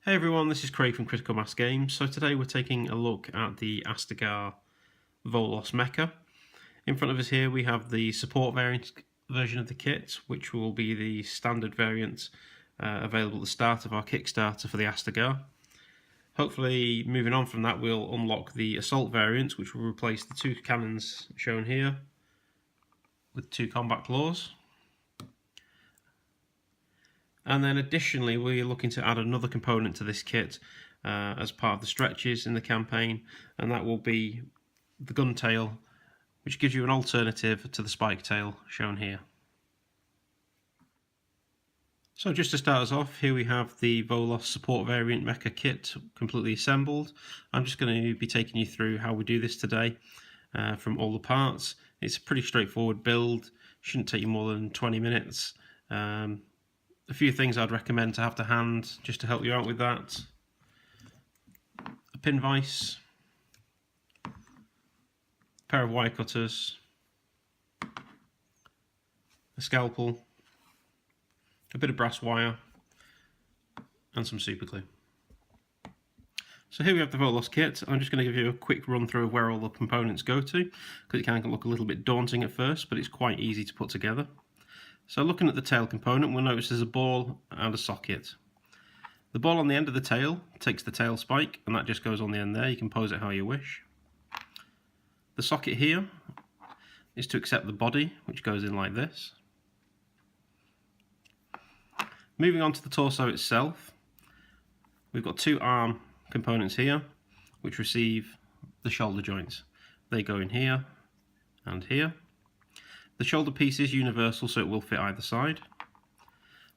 Hey everyone, this is Craig from Critical Mass Games. So today we're taking a look at the Astagar Volos Mecha. In front of us here we have the support variant version of the kit, which will be the standard variant available at the start of our Kickstarter for the Astagar. Hopefully, moving on from that, we'll unlock the assault variant, which will replace the two cannons shown here with two combat claws. And then additionally, we're looking to add another component to this kit as part of the stretches in the campaign, and that will be the gun tail, which gives you an alternative to the spike tail shown here. So just to start us off, here we have the Volos support variant mecha kit completely assembled. I'm just going to be taking you through how we do this today from all the parts. It's a pretty straightforward build, shouldn't take you more than 20 minutes. A few things I'd recommend to have to hand just to help you out with that: a pin vise, a pair of wire cutters, a scalpel, a bit of brass wire, and some super glue. So here we have the Volos kit. I'm just going to give you a quick run through of where all the components go to, because it can look a little bit daunting at first, but it's quite easy to put together. So looking at the tail component, we'll notice there's a ball and a socket. The ball on the end of the tail takes the tail spike, and that just goes on the end there. You can pose it how you wish. The socket here is to accept the body, which goes in like this. Moving on to the torso itself, we've got two arm components here, which receive the shoulder joints. They go in here and here. The shoulder piece is universal, so it will fit either side.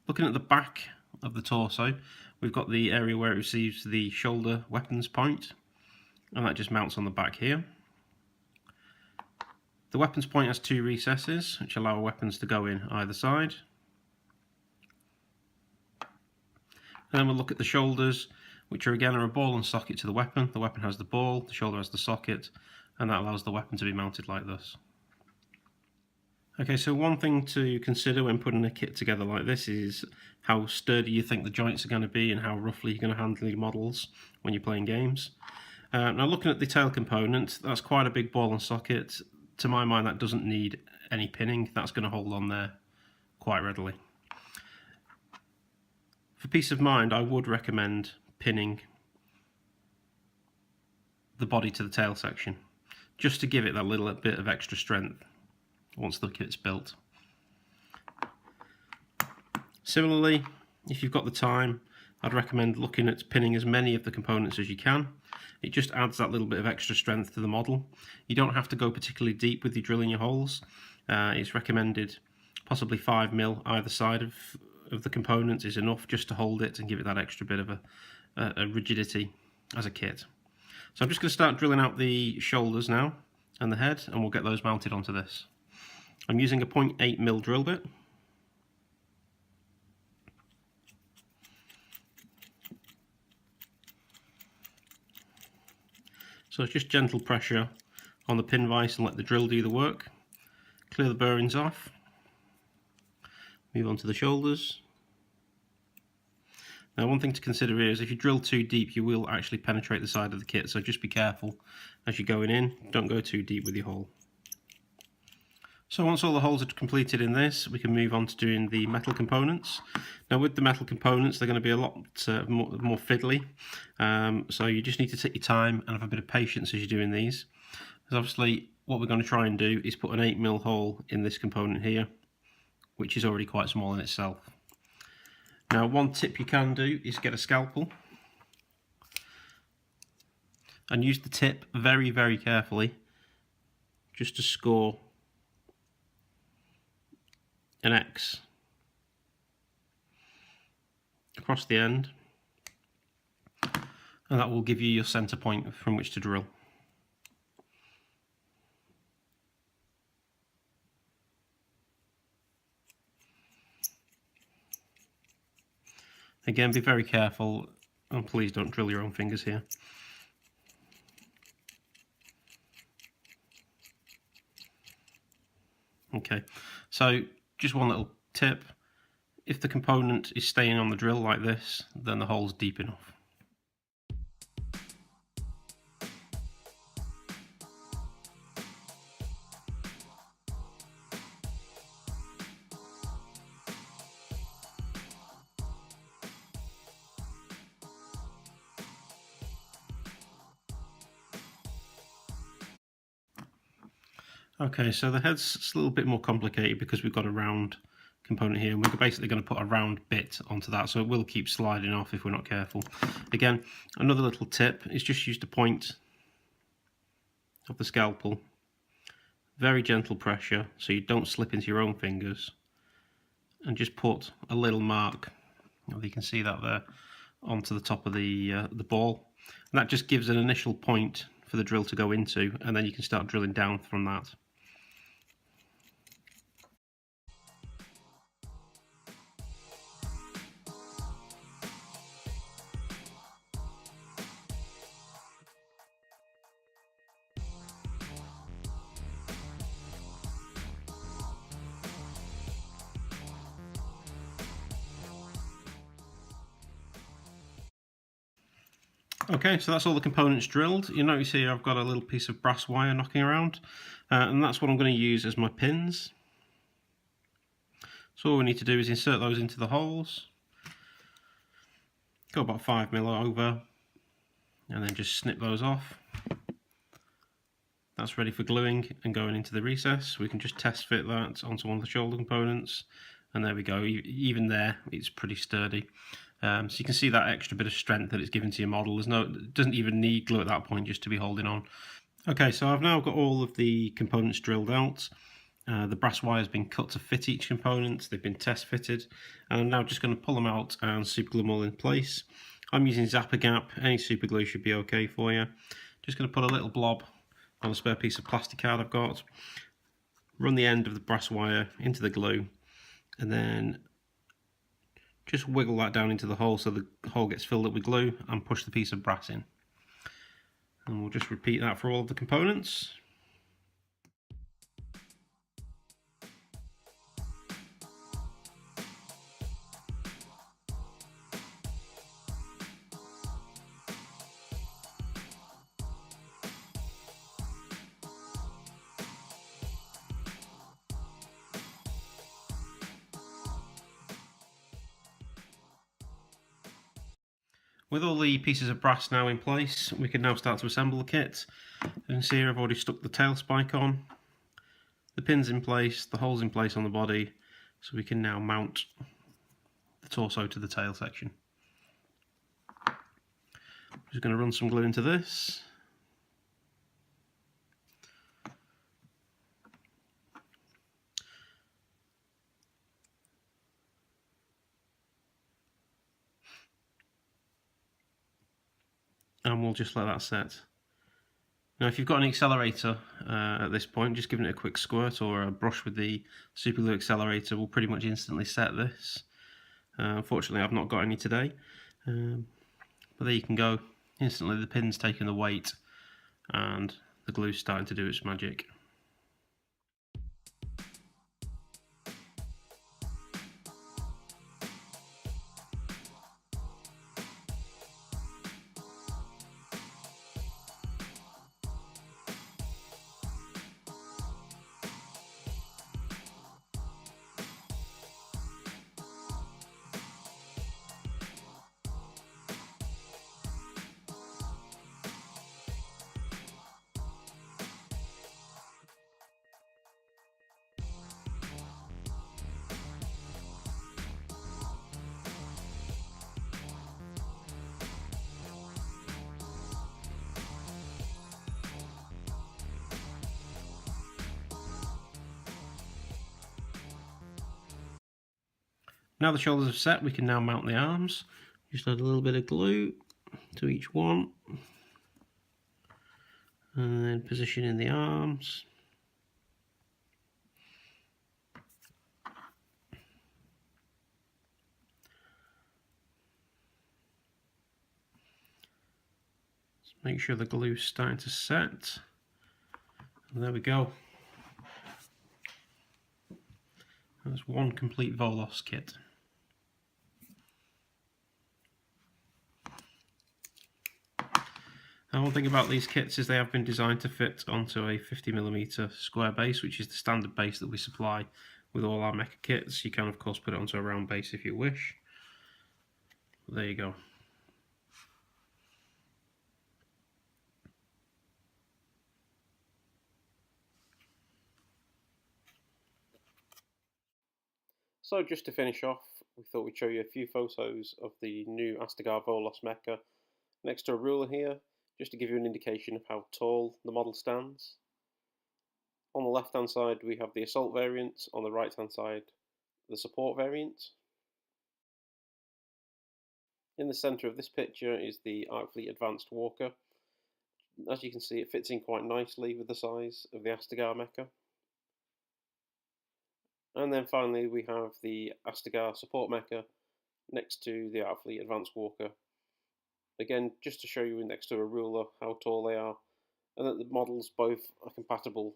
Looking at the back of the torso, we've got the area where it receives the shoulder weapons point, and that just mounts on the back here. The weapons point has two recesses, which allow weapons to go in either side. And then we'll look at the shoulders, which are again a ball and socket to the weapon. The weapon has the ball, the shoulder has the socket, and that allows the weapon to be mounted like this. Okay, so one thing to consider when putting a kit together like this is how sturdy you think the joints are going to be and how roughly you're going to handle your models when you're playing games. Now looking at the tail component, that's quite a big ball and socket. To my mind, that doesn't need any pinning. That's going to hold on there quite readily. For peace of mind, I would recommend pinning the body to the tail section, just to give it that little bit of extra strength once the kit's built. Similarly, if you've got the time, I'd recommend looking at pinning as many of the components as you can. It just adds that little bit of extra strength to the model. You don't have to go particularly deep with your drilling your holes. It's recommended possibly 5mm either side of the components is enough just to hold it and give it that extra bit of a rigidity as a kit. So I'm just going to start drilling out the shoulders now and the head, and we'll get those mounted onto this. I'm using a 0.8mm drill bit. So it's just gentle pressure on the pin vise and let the drill do the work. Clear the bearings off. Move on to the shoulders. Now one thing to consider here is if you drill too deep, you will actually penetrate the side of the kit, so just be careful as you're going in. Don't go too deep with your hole. So once all the holes are completed in this, we can move on to doing the metal components. Now with the metal components, they're going to be a lot more fiddly, so you just need to take your time and have a bit of patience as you're doing these. Because obviously what we're going to try and do is put an 8mm hole in this component here, which is already quite small in itself. Now one tip you can do is get a scalpel and use the tip very, very carefully just to score an X across the end, and that will give you your center point from which to drill. Again, be very careful and please don't drill your own fingers here. Okay, so just one little tip: if the component is staying on the drill like this, then the hole's deep enough. Okay, so the head's a little bit more complicated because we've got a round component here, and we're basically going to put a round bit onto that, so it will keep sliding off if we're not careful. Again, another little tip is just use the point of the scalpel, very gentle pressure so you don't slip into your own fingers, and just put a little mark, you can see that there, onto the top of the ball, and that just gives an initial point for the drill to go into, and then you can start drilling down from that. Okay, so that's all the components drilled. You notice here I've got a little piece of brass wire knocking around, and that's what I'm going to use as my pins. So all we need to do is insert those into the holes, go about 5mm over, and then just snip those off. That's ready for gluing and going into the recess. We can just test fit that onto one of the shoulder components, and there we go. Even there, it's pretty sturdy. So you can see that extra bit of strength that it's given to your model. It doesn't even need glue at that point just to be holding on. Okay, so I've now got all of the components drilled out. The brass wire has been cut to fit each component. They've been test fitted, and I'm now just going to pull them out and super glue them all in place. I'm using Astagar. Any super glue should be okay for you. Just going to put a little blob on a spare piece of plastic card I've got, run the end of the brass wire into the glue, and then just wiggle that down into the hole so the hole gets filled up with glue, and push the piece of brass in. And we'll just repeat that for all of the components. With all the pieces of brass now in place, we can now start to assemble the kit. You can see here I've already stuck the tail spike on, the pins in place, the holes in place on the body, so we can now mount the torso to the tail section. I'm just going to run some glue into this. And we'll just let that set. Now if you've got an accelerator at this point, just giving it a quick squirt or a brush with the super glue accelerator will pretty much instantly set this. Unfortunately I've not got any today, but there you can go. Instantly the pin's taking the weight and the glue's starting to do its magic. Now the shoulders are set, we can now mount the arms. Just add a little bit of glue to each one, and then position in the arms. Just make sure the glue's starting to set. And there we go. That's one complete Volos kit. Now one thing about these kits is they have been designed to fit onto a 50mm square base, which is the standard base that we supply with all our mecha kits. You can of course put it onto a round base if you wish. There you go. So just to finish off, we thought we'd show you a few photos of the new Astagar Volos Mecha next to a ruler here, just to give you an indication of how tall the model stands. On the left hand side we have the assault variant, on the right hand side the support variant. In the centre of this picture is the Arcfleet Advanced Walker. As you can see, it fits in quite nicely with the size of the Astagar Mecha. And then finally we have the Astagar Support Mecha next to the Arcfleet Advanced Walker. Again, just to show you next to a ruler how tall they are, and that the models both are compatible